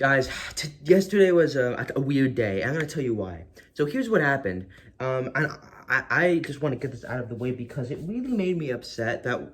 Guys, yesterday was a weird day. I'm gonna tell you why. So here's what happened. And I just want to get this out of the way because it really made me upset that,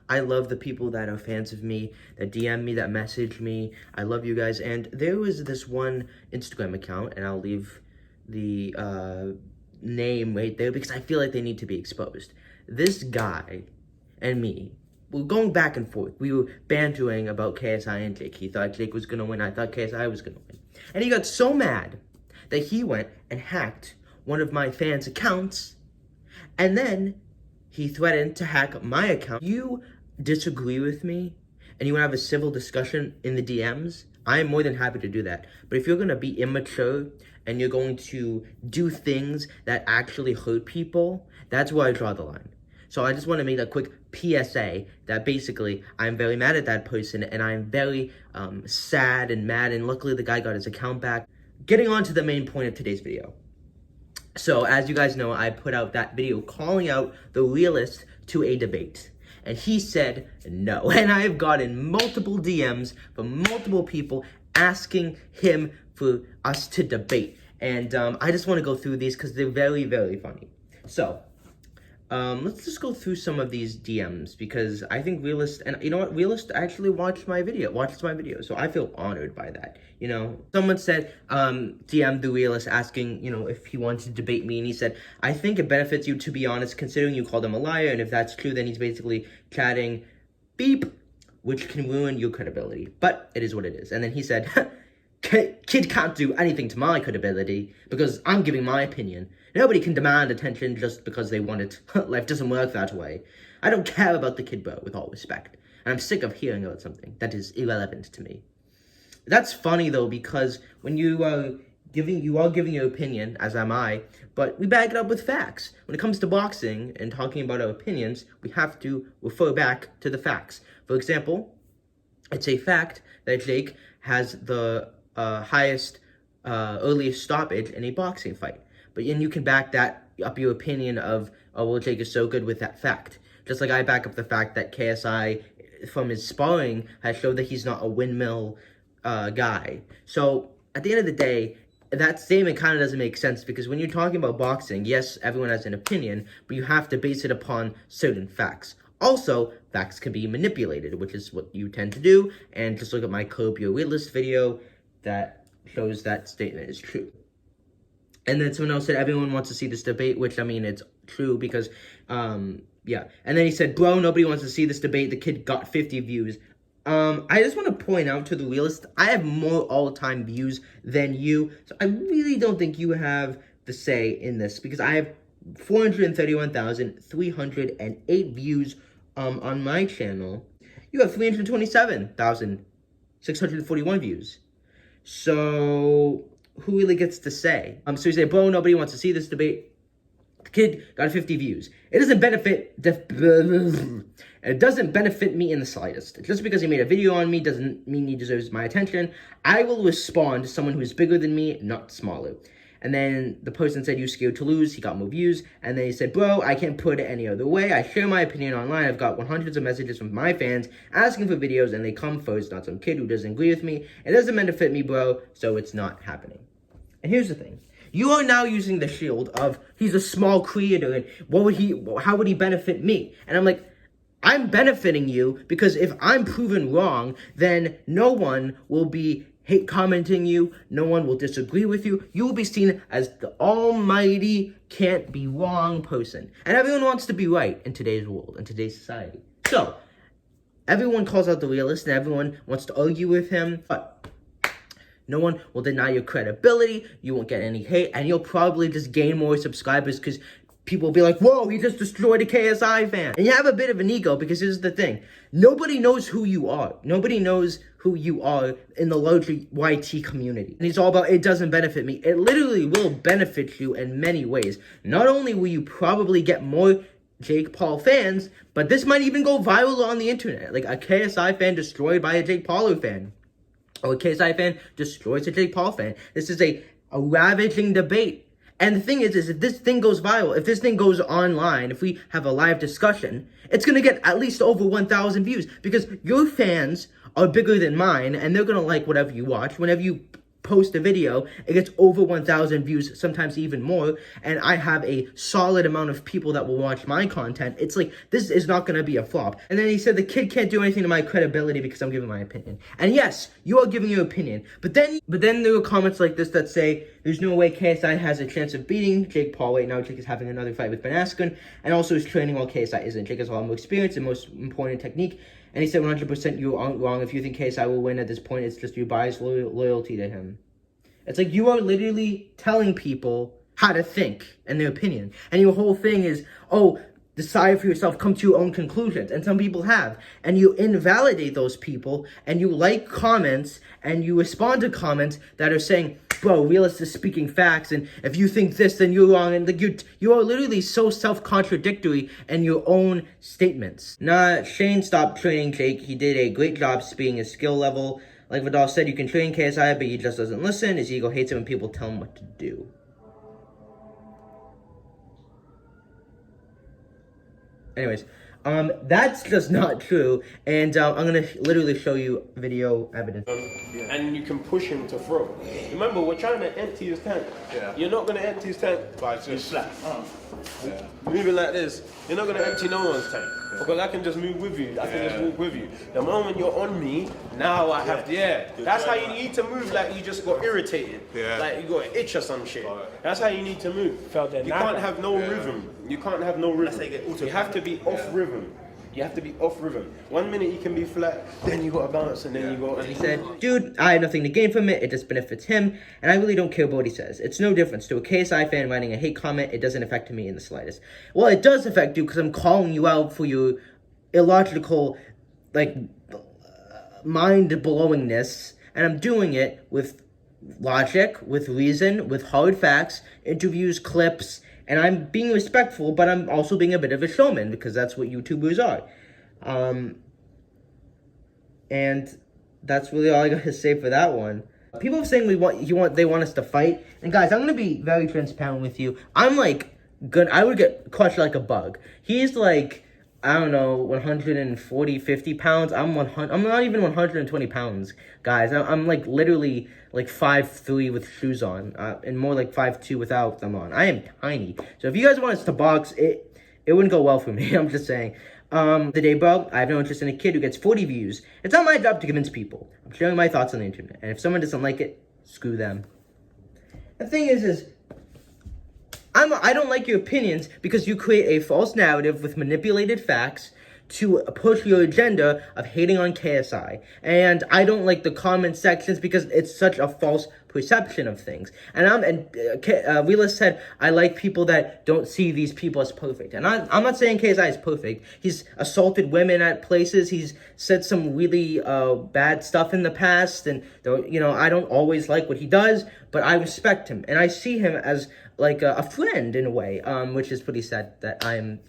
I love the people that are fans of me, that DM me, that message me. I love you guys. And there was this one Instagram account, and I'll leave the name right there because I feel like they need to be exposed. This guy and me, we're going back and forth. We were bantering about KSI and Jake. He thought Jake was going to win. I thought KSI was going to win. And he got so mad that he went and hacked one of my fans' accounts. And then he threatened to hack my account. You disagree with me and you want to have a civil discussion in the DMs, I'm more than happy to do that. But if you're going to be immature and you're going to do things that actually hurt people, that's where I draw the line. So I just want to make a quick PSA that basically I'm very mad at that person and I'm very sad and mad, and luckily the guy got his account back. Getting on to the main point of today's video. So as you guys know, I put out that video calling out the Realist to a debate. And he said no. And I have gotten multiple DMs from multiple people asking him for us to debate. And I just want to go through these because they're very, very funny. So let's just go through some of these DMs because I think Realist, and you know what, Realist actually watched my video, so I feel honored by that. Someone said, DM the Realist asking, if he wanted to debate me, and he said, I think it benefits you to be honest, considering you called him a liar, and if that's true, then he's basically chatting beep, which can ruin your credibility, but it is what it is. And then he said, kid can't do anything to my credibility because I'm giving my opinion. Nobody can demand attention just because they want it. Life doesn't work that way. I don't care about the kid, bro, with all respect. And I'm sick of hearing about something that is irrelevant to me. That's funny, though, because when you are giving your opinion, as am I, but we back it up with facts. When it comes to boxing and talking about our opinions, we have to refer back to the facts. For example, it's a fact that Jake has the highest, earliest stoppage in a boxing fight. But then you can back that up your opinion of, oh, well, Jake is so good with that fact. Just like I back up the fact that KSI, from his sparring, has showed that he's not a windmill guy. So, at the end of the day, that statement kind of doesn't make sense because when you're talking about boxing, yes, everyone has an opinion, but you have to base it upon certain facts. Also, facts can be manipulated, which is what you tend to do, and just look at my Curb Your Realist video that shows that statement is true. And then someone else said, everyone wants to see this debate, which, I mean, it's true because, yeah. And then he said, bro, nobody wants to see this debate. The kid got 50 views. I just want to point out to the Realist, I have more all-time views than you. So I really don't think you have the say in this because I have 431,308 views on my channel. You have 327,641 views. So who really gets to say? So you say, bro, nobody wants to see this debate. The kid got 50 views. It doesn't benefit me in the slightest. Just because he made a video on me doesn't mean he deserves my attention. I will respond to someone who is bigger than me, not smaller. And then the person said, you scared to lose. He got more views. And then he said, bro, I can't put it any other way. I share my opinion online. I've got hundreds of messages from my fans asking for videos, and they come first, not some kid who doesn't agree with me. It doesn't benefit me, bro, so it's not happening. And here's the thing. You are now using the shield of he's a small creator, and how would he benefit me? And I'm like, I'm benefiting you because if I'm proven wrong, then no one will be hate commenting you, no one will disagree with you. You will be seen as the almighty, can't be wrong person. And everyone wants to be right in today's world, in today's society. So, everyone calls out the Realist and everyone wants to argue with him, but no one will deny your credibility, you won't get any hate, and you'll probably just gain more subscribers because people will be like, whoa, he just destroyed a KSI fan. And you have a bit of an ego because here's the thing. Nobody knows who you are. Nobody knows who you are in the larger YT community. And it's all about, it doesn't benefit me. It literally will benefit you in many ways. Not only will you probably get more Jake Paul fans, but this might even go viral on the internet. Like a KSI fan destroyed by a Jake Pauler fan. Or a KSI fan destroys a Jake Paul fan. This is a ravaging debate. And the thing is if this thing goes viral, if this thing goes online, if we have a live discussion, it's going to get at least over 1,000 views because your fans are bigger than mine and they're going to like whatever you watch. Whenever you post a video, it gets over 1,000 views, sometimes even more, and I have a solid amount of people that will watch my content. It's like, this is not going to be a flop. And then he said the kid can't do anything to my credibility because I'm giving my opinion. And yes, you are giving your opinion, but then there were comments like this that say there's no way KSI has a chance of beating Jake Paul. Right now Jake is having another fight with Ben Askren, and also is training while KSI isn't. Jake has a lot more experience and most important technique. And he said 100% you aren't wrong. If you think KSI will win at this point, it's just your biased loyalty to him. It's like you are literally telling people how to think and their opinion. And your whole thing is, oh, decide for yourself, come to your own conclusions. And some people have. And you invalidate those people, and you like comments, and you respond to comments that are saying, bro, Realist is speaking facts, and if you think this, then you're wrong. And like you are literally so self-contradictory in your own statements. Nah, Shane stopped training Jake. He did a great job speaking his skill level. Like Vidal said, you can train KSI, but he just doesn't listen. His ego hates it when people tell him what to do. Anyways, that's just not true, and I'm gonna literally show you video evidence. And you can push him to throw. Remember, we're trying to empty his tank. Yeah. You're not gonna empty his tank by just flat. Yeah. Moving like this, you're not gonna empty no one's tank. Because I can just move with you. I can just walk with you. The moment you're on me, now I have to, that's how you need to move, like you just got irritated. Yeah. Like you got an itch or some shit. That's how you need to move. You can't have no rhythm. You can't have no rhythm. You have to be off rhythm. You have to be off rhythm. 1 minute you can be flat, then you got to bounce, and then you got. And he said, dude, I have nothing to gain from it. It just benefits him, and I really don't care about what he says. It's no difference to a KSI fan writing a hate comment. It doesn't affect me in the slightest. Well, it does affect you because I'm calling you out for your illogical, like, mind-blowingness, and I'm doing it with logic, with reason, with hard facts, interviews, clips. And I'm being respectful, but I'm also being a bit of a showman because that's what YouTubers are. And that's really all I got to say for that one. People are saying they want us to fight. And guys, I'm gonna be very transparent with you. I'm like good. I would get crushed like a bug. He's like, I don't know, 140, 50 pounds. I'm not even 120 pounds, guys. I'm like literally like 5'3" with shoes on, and more like 5'2" without them on. I am tiny. So if you guys want us to box, it wouldn't go well for me. I'm just saying. Today, bro, I have no interest in a kid who gets 40 views. It's not my job to convince people. I'm sharing my thoughts on the internet. And if someone doesn't like it, screw them. The thing is I don't like your opinions because you create a false narrative with manipulated facts to push your agenda of hating on KSI. And I don't like the comment sections because it's such a false perception of things. And Realist said, I like people that don't see these people as perfect. And I'm not saying KSI is perfect. He's assaulted women at places. He's said some really bad stuff in the past. And, I don't always like what he does, but I respect him. And I see him as like a friend in a way, which is pretty sad that I'm,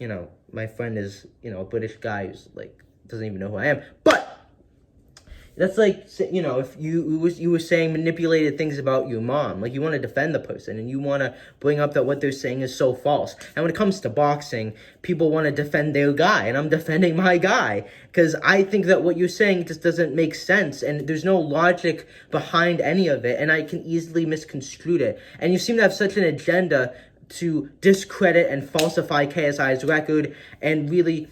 my friend is, a British guy who's like, doesn't even know who I am. But that's like, if you were saying manipulated things about your mom, like you want to defend the person and you want to bring up that what they're saying is so false. And when it comes to boxing, people want to defend their guy, and I'm defending my guy because I think that what you're saying just doesn't make sense, and there's no logic behind any of it, and I can easily misconstrue it. And you seem to have such an agenda to discredit and falsify KSI's record and really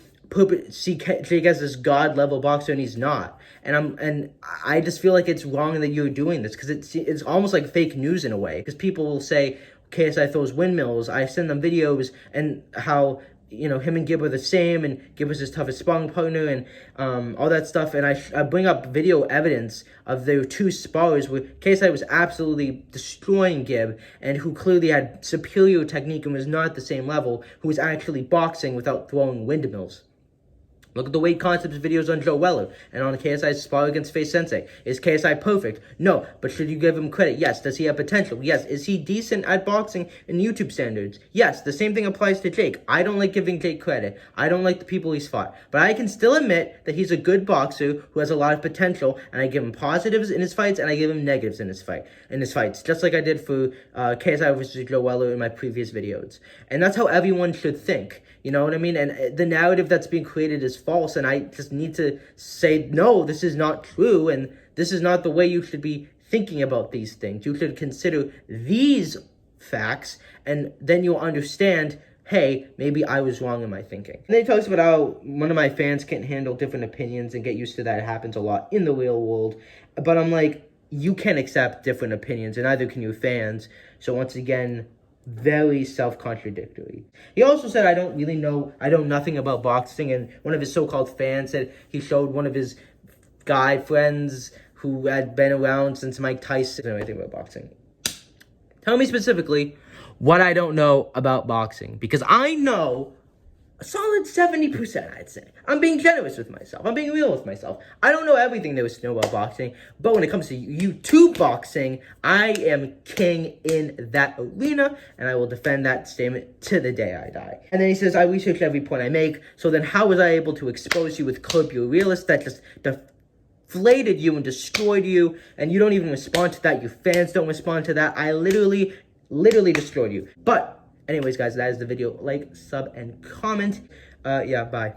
see Jake as this god-level boxer, and he's not. And I just feel like it's wrong that you're doing this because it's almost like fake news in a way. Because people will say KSI throws windmills. I send them videos and how him and Gib are the same, and Gib was his toughest sparring partner, and all that stuff. And I bring up video evidence of their two spars where KSI was absolutely destroying Gib, and who clearly had superior technique and was not at the same level, who was actually boxing without throwing windmills. Look at the weight concepts videos on Joe Weller and on KSI's spar against Face Sensei. Is KSI perfect? No. But should you give him credit? Yes. Does he have potential? Yes. Is he decent at boxing in YouTube standards? Yes. The same thing applies to Jake. I don't like giving Jake credit. I don't like the people he's fought. But I can still admit that he's a good boxer who has a lot of potential, and I give him positives in his fights and I give him negatives in his fights. Just like I did for KSI versus Joe Weller in my previous videos. And that's how everyone should think. You know what I mean? And the narrative that's being created is false, and I just need to say, no, this is not true, and this is not the way you should be thinking about these things. You should consider these facts, and then you'll understand, hey, maybe I was wrong in my thinking. And then he talks about how one of my fans can't handle different opinions and get used to that. It happens a lot in the real world. But I'm like, you can't accept different opinions, and neither can your fans. So once again, very self-contradictory. He also said, I know nothing about boxing, and one of his so-called fans said he showed one of his guy friends who had been around since Mike Tyson. I don't know anything about boxing. Tell me specifically what I don't know about boxing, because I know a solid 70%, I'd say. I'm being generous with myself. I'm being real with myself. I don't know everything there is to know about boxing, but when it comes to YouTube boxing, I am king in that arena, and I will defend that statement to the day I die. And then he says, I research every point I make, so then how was I able to expose you with Curb Your Realist that just deflated you and destroyed you, and you don't even respond to that, your fans don't respond to that. I literally destroyed you. But anyways, guys, that is the video. Like, sub, and comment. Yeah, bye.